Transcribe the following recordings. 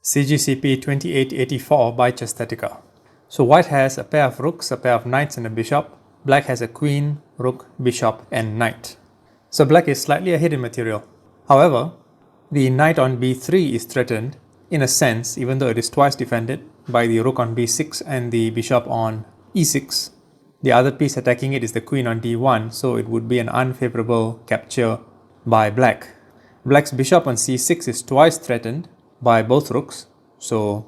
CGCP 2884 by Chesthetica. So white has a pair of rooks, a pair of knights and a bishop. Black has a queen, rook, bishop and knight. So black is slightly ahead in material. However, the knight on b3 is threatened in a sense, even though it is twice defended by the rook on b6 and the bishop on e6. The other piece attacking it is the queen on d1, so it would be an unfavorable capture by black. Black's bishop on c6 is twice threatened by both rooks, so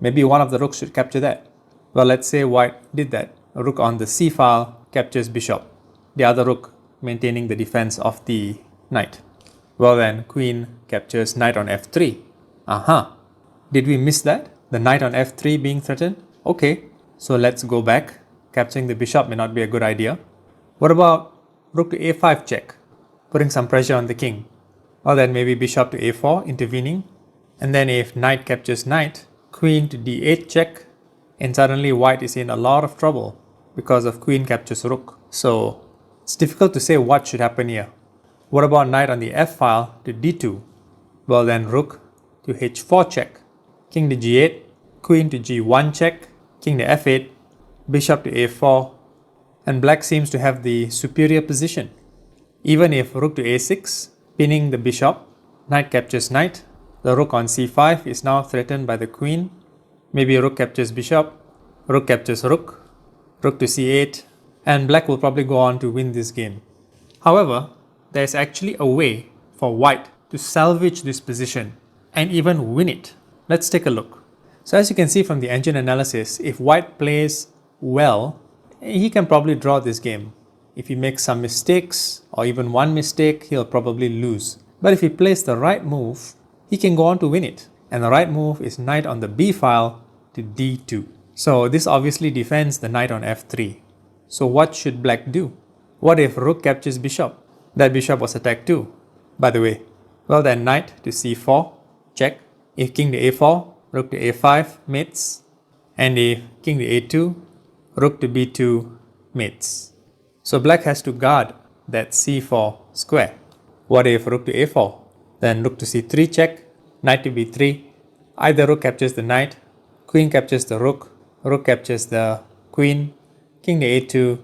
maybe one of the rooks should capture that. Well, let's say white did that. A rook on the c file captures bishop, the other rook maintaining the defense of the knight. Well then, queen captures knight on f3. Did we miss that? The knight on f3 being threatened? Okay, so let's go back. Capturing the bishop may not be a good idea. What about rook to a5 check, putting some pressure on the king? Or then maybe bishop to a4 intervening. And then if knight captures knight, queen to d8 check, and suddenly white is in a lot of trouble because of queen captures rook. So it's difficult to say what should happen here. What about knight on the f file to d2? Well then, rook to h4 check, king to g8, queen to g1 check, king to f8, bishop to a4, and black seems to have the superior position. Even if rook to a6, pinning the bishop, knight captures knight, the rook on c5 is now threatened by the queen. Maybe rook captures bishop, rook captures rook, rook to c8, and black will probably go on to win this game. However, there is actually a way for white to salvage this position and even win it. Let's take a look. So as you can see from the engine analysis, if white plays well, he can probably draw this game. If he makes some mistakes or even one mistake, he'll probably lose. But if he plays the right move, he can go on to win it. And the right move is knight on the b file to d2. So this obviously defends the knight on f3. So what should black do? What if rook captures bishop? That bishop was attacked too, by the way. Well then, knight to c4, check. If king to a4, rook to a5, mates. And if king to a2, rook to b2, mates. So black has to guard that c4 square. What if rook to a4? Then rook to c3 check, knight to b3. Either rook captures the knight, queen captures the rook captures the queen, king to a2,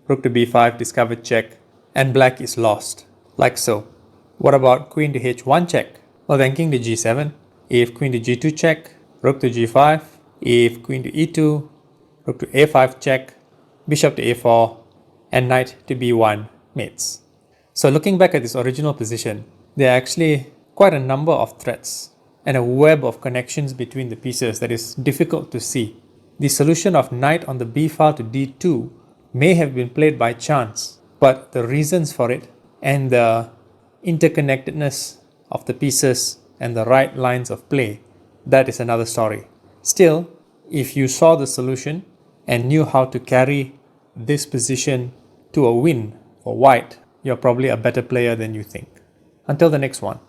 rook to b5, discovered check, and black is lost, like so. What about queen to h1 check? Well then, king to g7. If queen to g2 check, rook to g5. If queen to e2, rook to a5 check, bishop to a4, and knight to b1, mates. So looking back at this original position, there are actually quite a number of threats and a web of connections between the pieces that is difficult to see. The solution of knight on the b file to d2 may have been played by chance, but the reasons for it and the interconnectedness of the pieces and the right lines of play, that is another story. Still, if you saw the solution and knew how to carry this position to a win for white, you're probably a better player than you think. Until the next one.